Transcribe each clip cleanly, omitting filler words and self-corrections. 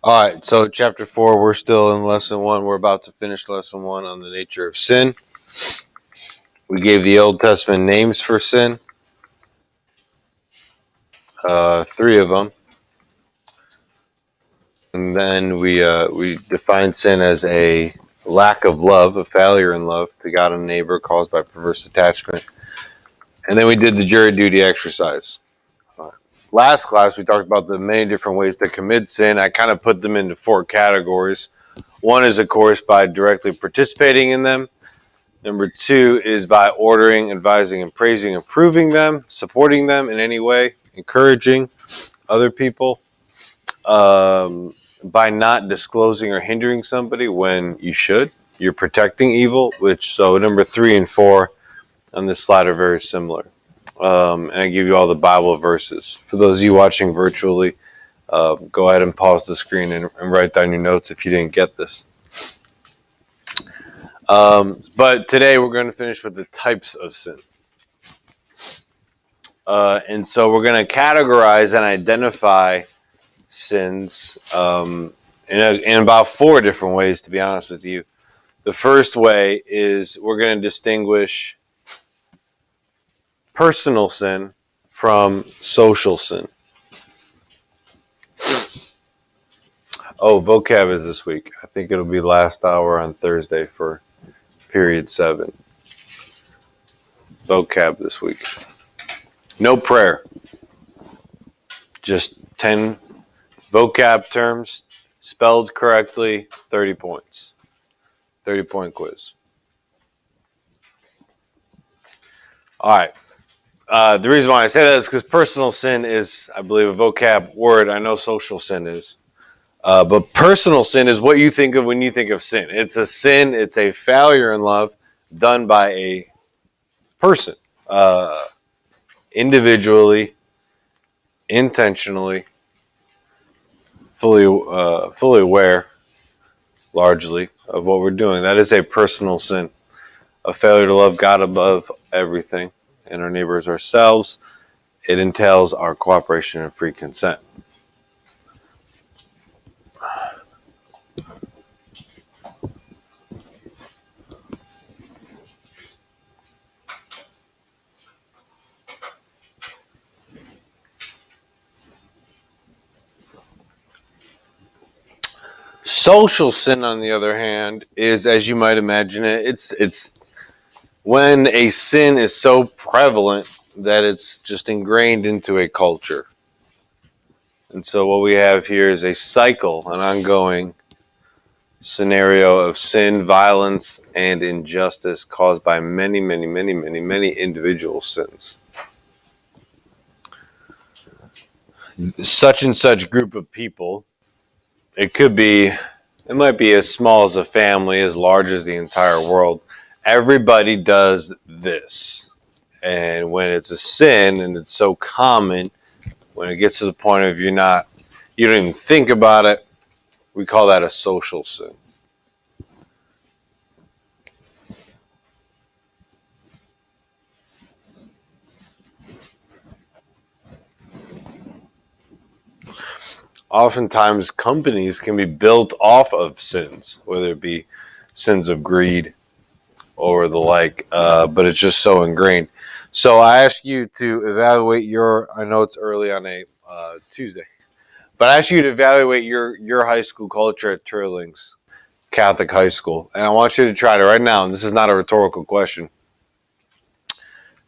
All right, so chapter 4, we're still in lesson 1. We're about to finish lesson 1 on the nature of sin. We gave the Old Testament names for sin, 3 of them. And then we defined sin as a lack of love, a failure in love to God and neighbor caused by perverse attachment. And then we did the jury duty exercise. Last class, we talked about the many different ways to commit sin. I kind of put them into 4 categories. One is, of course, by directly participating in them. Number 2 is by ordering, advising, and praising, approving them, supporting them in any way, encouraging other people, by not disclosing or hindering somebody when you should. You're protecting evil, so number 3 and 4 on this slide are very similar. And I give you all the Bible verses. For those of you watching virtually, go ahead and pause the screen and write down your notes if you didn't get this. But today we're going to finish with the types of sin. And so we're going to categorize and identify sins in about 4 different ways, to be honest with you. The first way is we're going to distinguish personal sin from social sin. Oh, vocab is this week. I think it'll be last hour on Thursday for period 7. Vocab this week. No prayer. Just 10 vocab terms spelled correctly, 30 points. 30-point quiz. All right. The reason why I say that is because personal sin is, I believe, a vocab word. I know social sin is. But personal sin is what you think of when you think of sin. It's a sin. It's a failure in love done by a person. Individually, intentionally, fully aware, largely, of what we're doing. That is a personal sin. A failure to love God above everything and our neighbors ourselves. It entails our cooperation and free consent. Social sin, on the other hand, is, as you might imagine it, it's when a sin is so prevalent that it's just ingrained into a culture. And so what we have here is a cycle, an ongoing scenario of sin, violence, and injustice caused by many individual sins. Such and such group of people, it might be as small as a family, as large as the entire world. Everybody does this. And when it's a sin and it's so common, when it gets to the point of you don't even think about it, we call that a social sin. Oftentimes, companies can be built off of sins, whether it be sins of greed or the like, but it's just so ingrained. So I ask you to evaluate I know it's early on a Tuesday, but I ask you to evaluate your high school culture at Turlings Catholic High School. And I want you to try to, right now, and this is not a rhetorical question,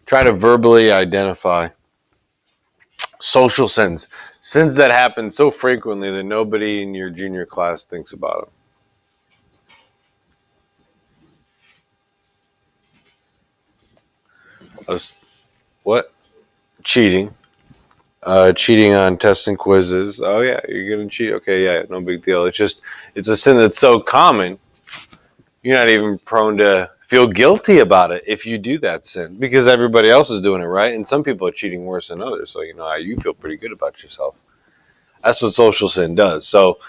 try to verbally identify social sins that happen so frequently that nobody in your junior class thinks about them. What? Cheating. Cheating on tests and quizzes. Oh yeah, you're gonna cheat. Okay, yeah, no big deal. It's a sin that's so common, you're not even prone to feel guilty about it if you do that sin because everybody else is doing it, right? And some people are cheating worse than others, so you feel pretty good about yourself. That's what social sin does. So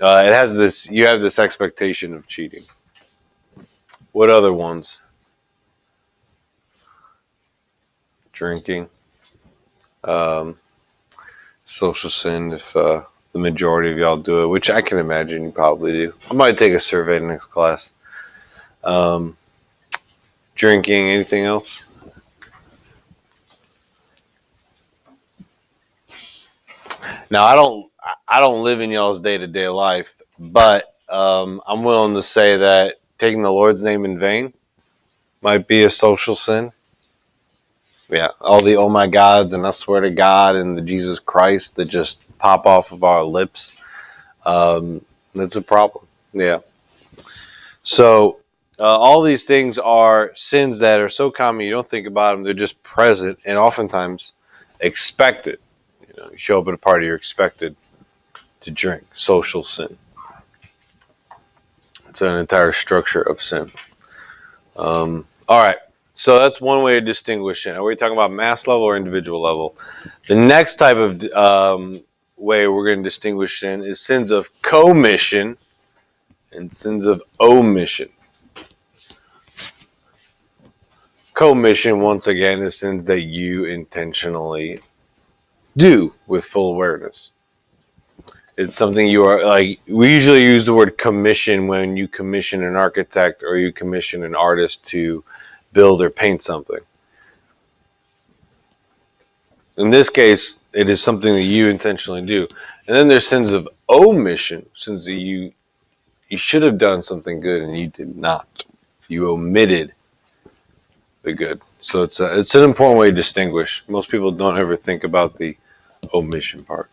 it has this. You have this expectation of cheating. What other ones? Drinking. Social sin. If the majority of y'all do it, which I can imagine you probably do. I might take a survey next class. Drinking, anything else? Now, I don't live in y'all's day-to-day life, but I'm willing to say that taking the Lord's name in vain might be a social sin. Yeah, all the oh my gods and I swear to God and the Jesus Christ that just pop off of our lips. That's a problem. Yeah. So all these things are sins that are so common you don't think about them. They're just present and oftentimes expected. You show up at a party, you're expected to drink. Social sin. It's an entire structure of sin. All right. So that's one way to distinguish it. Are we talking about mass level or individual level? The next type of way we're going to distinguish sin is sins of commission and sins of omission. Commission, once again, is sins that you intentionally do with full awareness. It's something you are like, we usually use the word commission when you commission an architect or you commission an artist to build or paint something. In this case, it is something that you intentionally do. And then there's sins of omission, sins that you should have done something good and you did not. You omitted the good. So it's an important way to distinguish. Most people don't ever think about the omission part.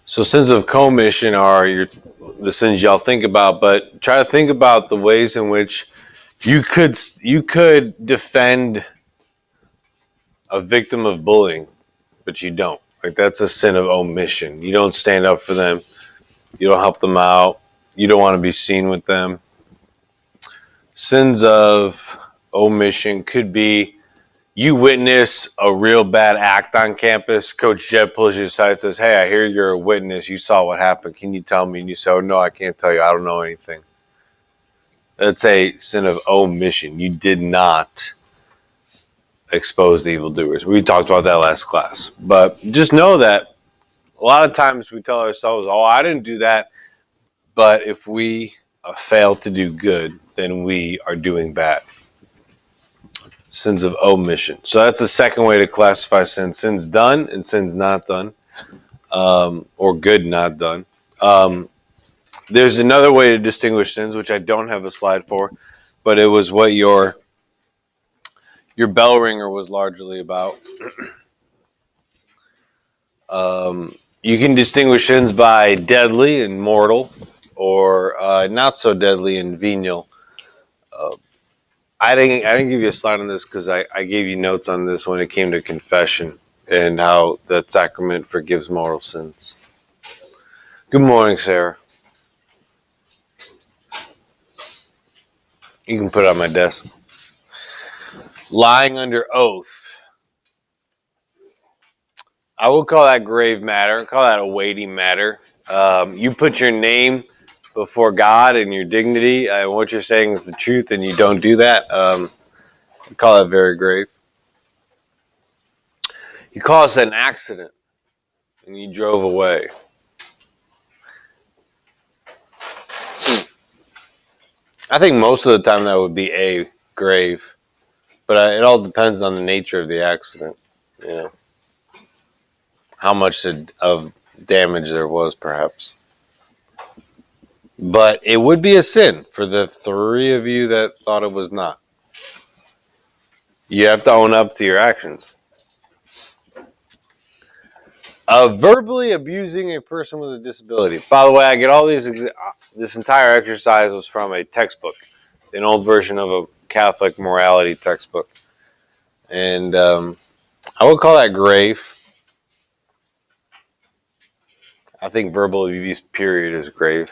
So sins of commission are the sins y'all think about, but try to think about the ways in which you could defend a victim of bullying, but you don't. Like, that's a sin of omission. You don't stand up for them. You don't help them out. You don't want to be seen with them. Sins of omission could be you witness a real bad act on campus. Coach Jed pulls you aside and says, "Hey, I hear you're a witness. You saw what happened. Can you tell me?" And you say, "Oh, no, I can't tell you. I don't know anything." That's a sin of omission. You did not expose the evildoers. We talked about that last class. But just know that a lot of times we tell ourselves, "Oh, I didn't do that." But if we fail to do good, then we are doing bad. Sins of omission. So that's the second way to classify sins. Sins done and sins not done, or good not done. There's another way to distinguish sins, which I don't have a slide for, but it was what your bell ringer was largely about. You can distinguish sins by deadly and mortal, or not so deadly and venial. I didn't give you a slide on this because I gave you notes on this when it came to confession and how that sacrament forgives mortal sins. Good morning, Sarah. You can put it on my desk. Lying under oath. I will call that grave matter. Call that a weighty matter. You put your name before God and your dignity, and what you're saying is the truth, and you don't do that. I call that very grave. You caused an accident, and you drove away. I think most of the time that would be a grave, but it all depends on the nature of the accident. You know, how much of damage there was, perhaps. But it would be a sin for the three of you that thought it was not. You have to own up to your actions. Verbally abusing a person with a disability. By the way, I get all these. This entire exercise was from a textbook, an old version of a Catholic morality textbook, and I would call that grave. I think verbal abuse, period, is grave,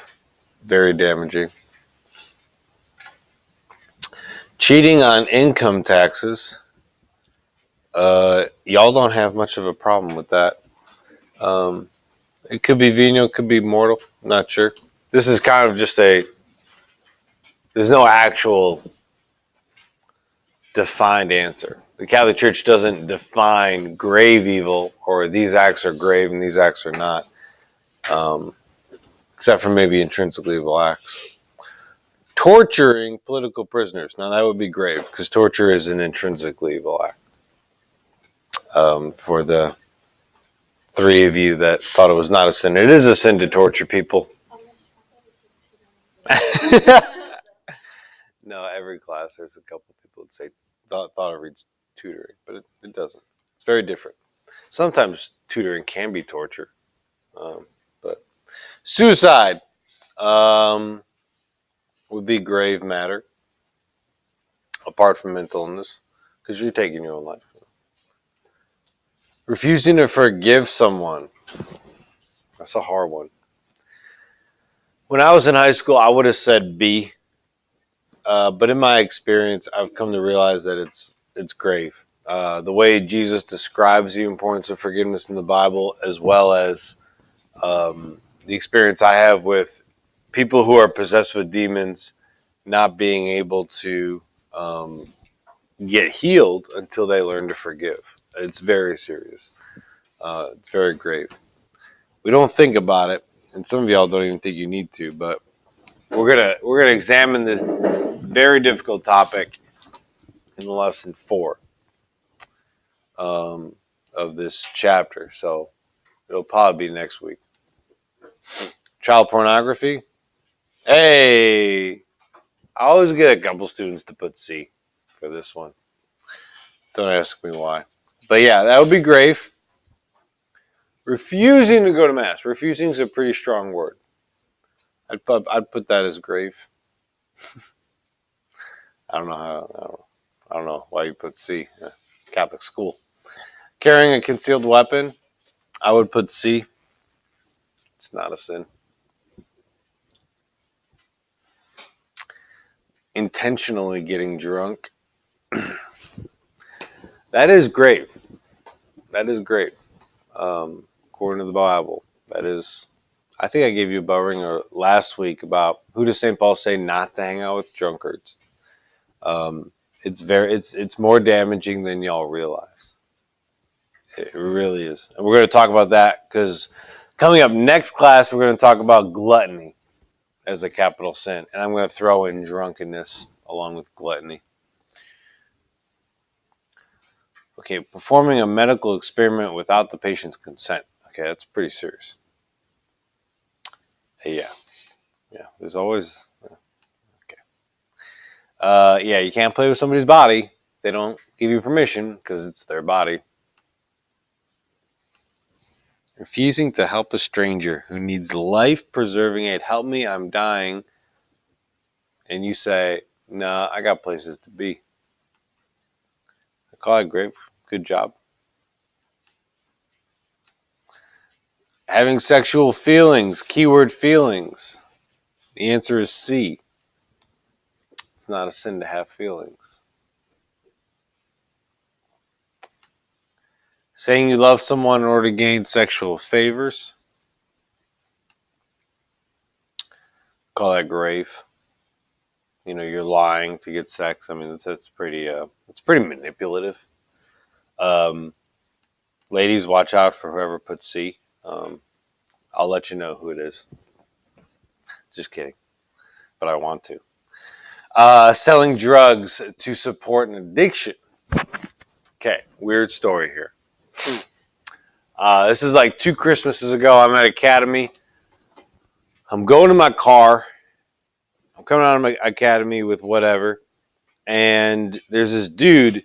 very damaging. Cheating on income taxes. Y'all don't have much of a problem with that. It could be venial, could be mortal. Not sure. This is kind of just there's no actual defined answer. The Catholic Church doesn't define grave evil or these acts are grave and these acts are not, except for maybe intrinsically evil acts. Torturing political prisoners. Now that would be grave because torture is an intrinsically evil act. For the three of you that thought it was not a sin, it is a sin to torture people. No, every class there's a couple people that say thought it reads tutoring, but it doesn't. It's very different. Sometimes tutoring can be torture, but suicide would be grave matter apart from mental illness because you're taking your own life. Refusing to forgive someone. That's a hard one. When I was in high school, I would have said B. But in my experience, I've come to realize that it's grave. The way Jesus describes the importance of forgiveness in the Bible, as well as the experience I have with people who are possessed with demons not being able to get healed until they learn to forgive. It's very serious. It's very grave. We don't think about it, and some of y'all don't even think you need to, but we're gonna examine this very difficult topic in lesson 4 of this chapter. So it'll probably be next week. Child pornography. Hey, I always get a couple students to put C for this one. Don't ask me why. But yeah, that would be grave. Refusing to go to mass. Refusing is a pretty strong word. I'd put that as grave. I don't know why you put C. Catholic school. Carrying a concealed weapon. I would put C. It's not a sin. Intentionally getting drunk. That is grave. That is grave. According to the Bible. That is. I think I gave you a bell ringer last week about who does St. Paul say not to hang out with drunkards. It's more damaging than y'all realize. It really is. And we're going to talk about that because coming up next class, we're going to talk about gluttony as a capital sin. And I'm going to throw in drunkenness along with gluttony. Okay, performing a medical experiment without the patient's consent. Okay, that's pretty serious. Yeah, there's always... Okay. You can't play with somebody's body if they don't give you permission because it's their body. Refusing to help a stranger who needs life-preserving aid. Help me, I'm dying. And you say, nah, I got places to be. I call it great. Good job. Having sexual feelings. Keyword feelings. The answer is C. It's not a sin to have feelings. Saying you love someone in order to gain sexual favors. Call that grave. You're lying to get sex. I mean, that's pretty. It's pretty manipulative. Ladies, watch out for whoever puts C. I'll let you know who it is. Just kidding, but I want to. Selling drugs to support an addiction. Okay, weird story here. This is like 2 Christmases ago. I'm at Academy. I'm going to my car. I'm coming out of my Academy with whatever. And there's this dude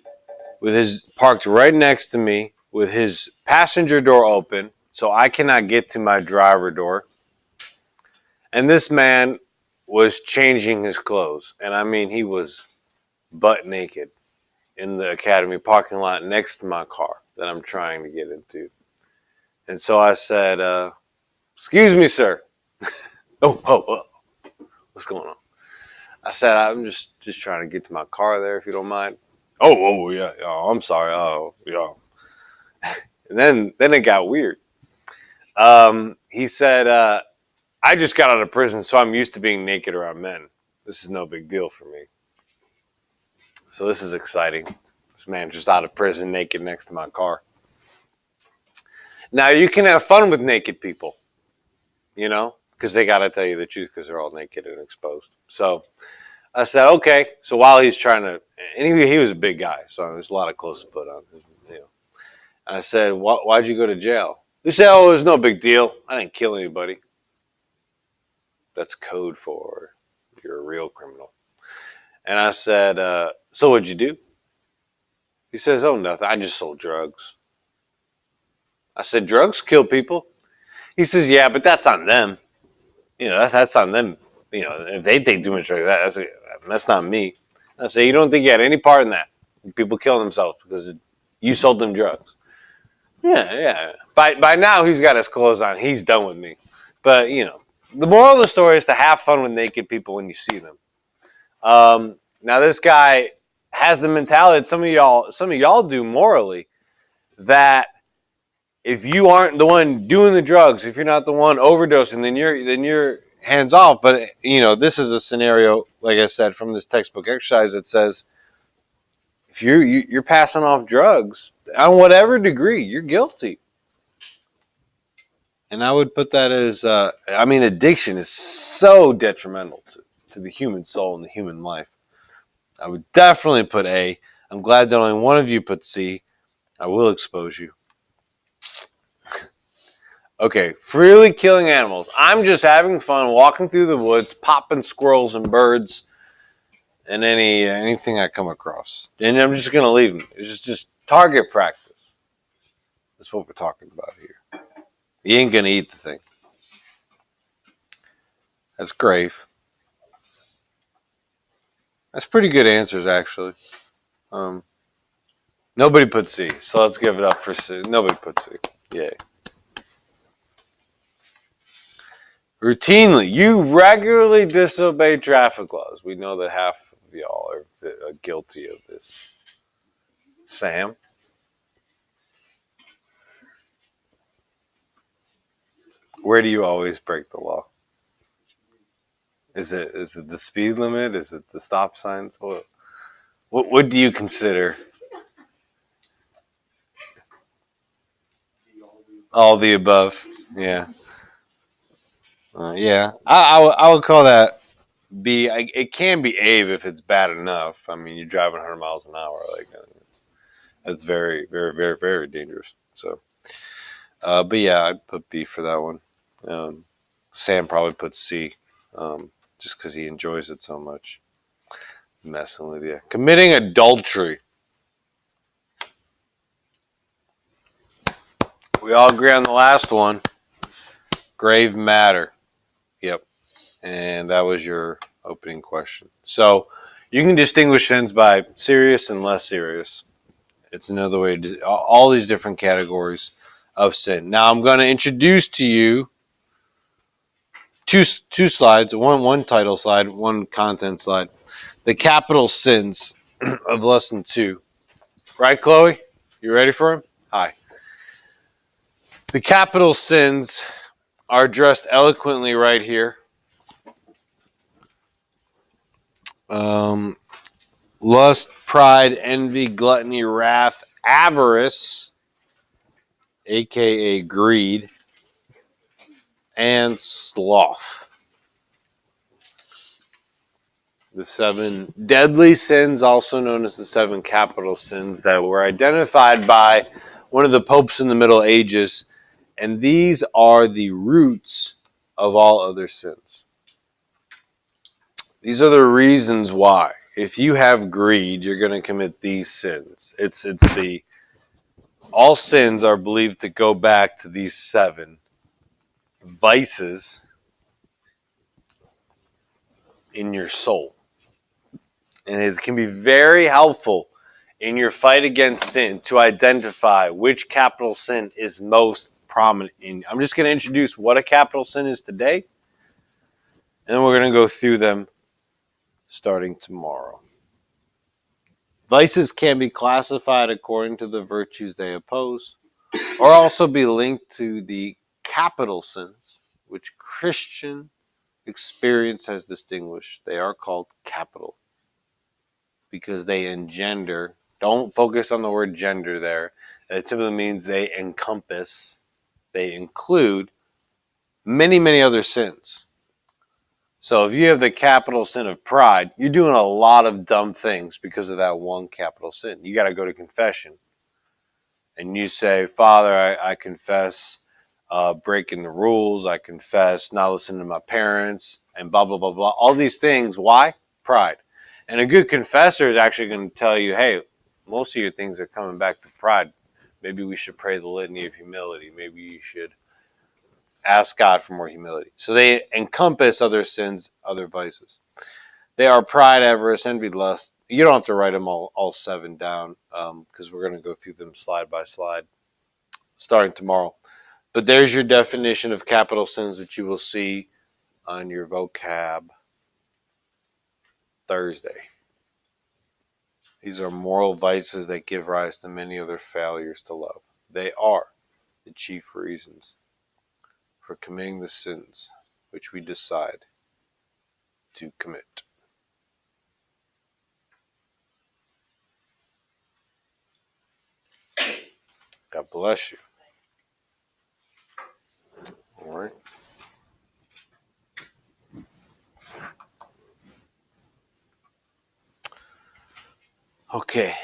with his parked right next to me with his passenger door open. So I cannot get to my driver door. And this man was changing his clothes. And I mean, he was butt naked in the Academy parking lot next to my car that I'm trying to get into. And so I said, excuse me, sir. Oh, what's going on? I said, I'm just trying to get to my car there, if you don't mind. Oh, yeah. Oh, I'm sorry. Oh, yeah. And then it got weird. He said, I just got out of prison, so I'm used to being naked around men. This is no big deal for me. So this is exciting. This man just out of prison, naked next to my car. Now you can have fun with naked people, because they got to tell you the truth because they're all naked and exposed. So I said, okay. So while he's trying to, and he was a big guy, so there's a lot of clothes to put on. And I said, why'd you go to jail? He said, oh, it was no big deal. I didn't kill anybody. That's code for you're a real criminal. And I said, so what'd you do? He says, oh, nothing. I just sold drugs. I said, drugs kill people? He says, yeah, but that's on them. That's on them. If they take too much drugs, that's not me. I say, you don't think you had any part in that? People killing themselves because you sold them drugs. Yeah. By now, he's got his clothes on. He's done with me. But, the moral of the story is to have fun with naked people when you see them. Now, this guy has the mentality that some of y'all do morally, that if you aren't the one doing the drugs, if you're not the one overdosing, then you're hands off. But this is a scenario, like I said, from this textbook exercise that says if you're passing off drugs on whatever degree, you're guilty. And I would put that as addiction is so detrimental to the human soul and the human life. I would definitely put A. I'm glad that only one of you put C. I will expose you. Okay, freely killing animals. I'm just having fun walking through the woods, popping squirrels and birds, and anything I come across. And I'm just going to leave them. It's just target practice. That's what we're talking about here. You ain't going to eat the thing. That's grave. That's pretty good answers, actually. Nobody put C, so let's give it up for C. Nobody put C. Yay. Routinely, you regularly disobey traffic laws. We know that half of y'all are guilty of this. Sam? Where do you always break the law? Is it the speed limit? Is it the stop signs? What do you consider? All the above. Yeah. Yeah. I would call that B. It can be A if it's bad enough. I mean, you're driving 100 miles an hour. That's very, very, very, very dangerous. So, but yeah, I'd put B for that one. Sam probably put C, just because he enjoys it so much. Messing with you. Committing adultery. We all agree on the last one. Grave matter. Yep. And that was your opening question. So you can distinguish sins by serious and less serious. It's another way to all these different categories of sin. Now I'm going to introduce to you two slides, one title slide, one content slide. The capital sins of lesson 2. Right, Chloe? You ready for him? Hi. The capital sins are addressed eloquently right here. Lust, pride, envy, gluttony, wrath, avarice, aka greed, and sloth. The 7 deadly sins, also known as the 7 capital sins, that were identified by one of the popes in the Middle Ages, and these are the roots of all other sins. These are the reasons why. If you have greed, you're going to commit these sins. All sins are believed to go back to these 7 vices in your soul. And it can be very helpful in your fight against sin to identify which capital sin is most prominent in. I'm just going to introduce what a capital sin is today, and then we're going to go through them starting tomorrow. Vices can be classified according to the virtues they oppose, or also be linked to the capital sins, which Christian experience has distinguished. They are called capital because they engender. Don't focus on the word gender there. It simply means they encompass, they include many, many other sins. So if you have the capital sin of pride, you're doing a lot of dumb things because of that one capital sin. You got to go to confession and you say, Father, I confess breaking the rules. I confess not listening to my parents and blah, blah, blah, blah. All these things. Why? Pride. And a good confessor is actually going to tell you, hey, most of your things are coming back to pride. Maybe we should pray the litany of humility. Maybe you should ask God for more humility. So they encompass other sins, other vices. They are pride, avarice, envy, lust. You don't have to write them all 7 down because we're going to go through them slide by slide starting tomorrow. But there's your definition of capital sins that you will see on your vocab Thursday. These are moral vices that give rise to many other failures to love. They are the chief reasons for committing the sins which we decide to commit. God bless you. All right. Okay.